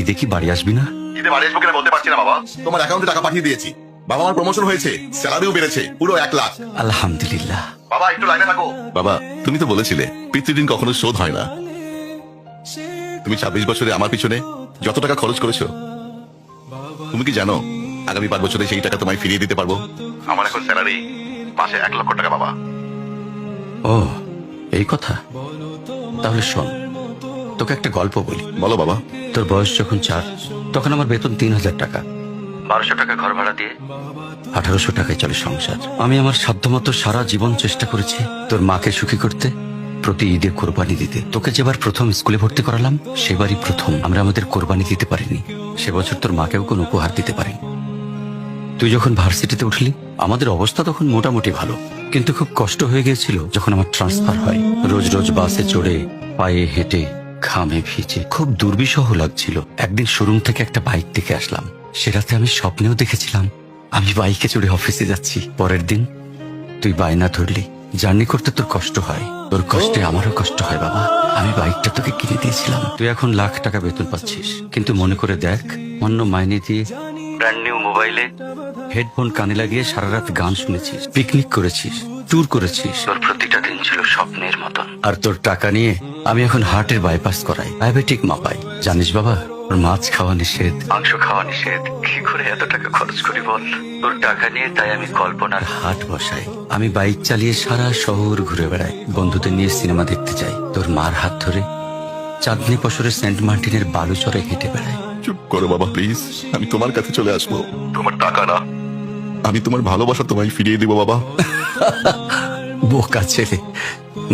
ঈদে কি বাড়ি আসবি না? ঈদে বাড়ি আসবো কিনা বলতে পারছি না বাবা। তোমার অ্যাকাউন্টে টাকা পাঠিয়ে দিয়েছি। বাবা, আমার প্রমোশন হয়েছে, স্যালারিও বেড়েছে, পুরো 1 লাখ। আলহামদুলিল্লাহ। বাবা একটু লাইনে থাকো। বাবা, তুমি তো বলেছিলে পিতৃদিন কখনো শোধ হয় না। তুমি 26 বছরে আমার পিছনে যত টাকা খরচ করেছো, তুমি কি জানো আগামী 5 বছরে সেই টাকা তোমায় ফিরিয়ে দিতে পারবো? আমার এখন স্যালারি মাসে 1 লক্ষ টাকা বাবা। ও, এই কথা। তাহলে শোন, তোকে একটা গল্প বলি। বলো বাবা। তোর বয়স যখন 4, তখন আমার বেতন 3000 টাকা। 1200 টাকা ঘর ভাড়া দিয়ে 1800 টাকায় চলে সংসার। আমি আমার সাধ্যমতো সারা জীবন চেষ্টা করেছি তোর মাকে সুখী করতে, প্রতি ঈদে কোরবানি দিতে। তোকে যেবার প্রথম স্কুলে ভর্তি করালাম, সেবারই প্রথম আমরা আমাদের কোরবানি দিতে পারিনি। সে বছর তোর মাকেও কোনো উপহার দিতে পারিনি। তুই যখন ভার্সিটিতে উঠলি, আমাদের অবস্থা তখন মোটামুটি ভালো, কিন্তু খুব কষ্ট হয়ে গিয়েছিল যখন আমার ট্রান্সফার হয়। রোজ রোজ বাসে চড়ে, পায়ে হেঁটে, ঘামে ভিজে খুব দুর্বিষহ লাগছিল। একদিন শোরুম থেকে একটা বাইক দেখে আসলাম। সে রাতে আমি স্বপ্নেও দেখেছিলাম আমি বাইকে চড়ে অফিসে যাচ্ছি। পরের দিন তুই বায়না ধরলি, জার্নি করতে তোর কষ্ট হয়, তোর কষ্টে আমারও কষ্ট হয় বাবা। আমি বাইকটা তোকে কিনে দিয়েছিলাম। তুই এখন লাখ টাকা বেতন পাচ্ছিস, কিন্তু মনে করে দেখ, অন্য মাইনে দিয়ে ব্র্যান্ড নিউ মোবাইলে হেডফোন কানে লাগিয়ে সারা রাত গান শুনেছিস, পিকনিক করেছিস, ট্যুর করেছিস। তোর প্রতিটা দিন ছিল স্বপ্নের মতন। আর তোর টাকা নিয়ে আমি এখন হার্টের বাইপাস করাই, ডায়াবেটিক মাপাই। জানিস বাবা, তোর মাছ খাওয়া নিষেধ, মাংস খাওয়া নিষেধ। কি করে এত টাকা খরচ করি বল? তোর টাকা নিয়ে তাই আমি কল্পনার হাট বসাই। আমি বাইক চালিয়ে সারা শহর ঘুরে বেড়াই, বন্ধুদের নিয়ে সিনেমা দেখতে যাই। তোর মার হাত ধরে চাঁদনি পশরে সেন্ট মার্টিনের বালুচরে হেঁটে বেড়াই। চুপ করো বাবা প্লিজ, আমি তোমার কাছে চলে আসবো। তোমার টাকা না, আমি তোমার ভালোবাসা তোমায় ফিরিয়ে দিব বাবা। বোকা ছেলে,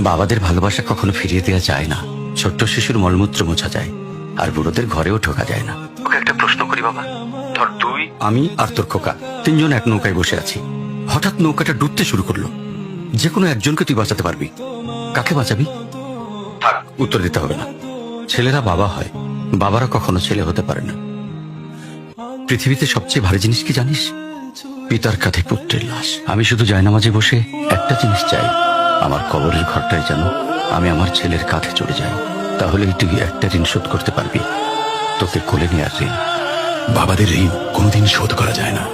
বাবাদের ভালোবাসা কখনো ফিরিয়ে দেওয়া যায় না। ছোট্ট শিশুর মলমূত্র মোছা যায়, আর বুড়োদের ঘরেও ঢোকা যায় না। ওকে একটা প্রশ্ন করি বাবা, ধর তুই, আমি আর তোর খোকা তিনজন এক নৌকায় বসে আছি। হঠাৎ নৌকাটা ডুবতে শুরু করলো। যে কোনো একজনকে তুই বাঁচাতে পারবি, কাকে বাঁচাবি? থাক, উত্তর দিতে হবে না। ছেলেরা বাবা হয়, বাবারা কখনো ছেলে হতে পারে না। পৃথিবীতে সবচেয়ে ভারী জিনিস কি জানিস? পিতার কাঁধে পুত্রের লাশ। আমি শুধু জায়নামাজে বসে একটা জিনিস চাই, আমার কবরের ঘরটায় যেন আমি আমার ছেলের কাঁধে চড়ে যাই। তাহলেই তুই একটা ঋণ শোধ করতে পারবি, তোকে কোলে নেওয়ার ঋণ। বাবাদের ঋণ কোনোদিন শোধ করা যায় না।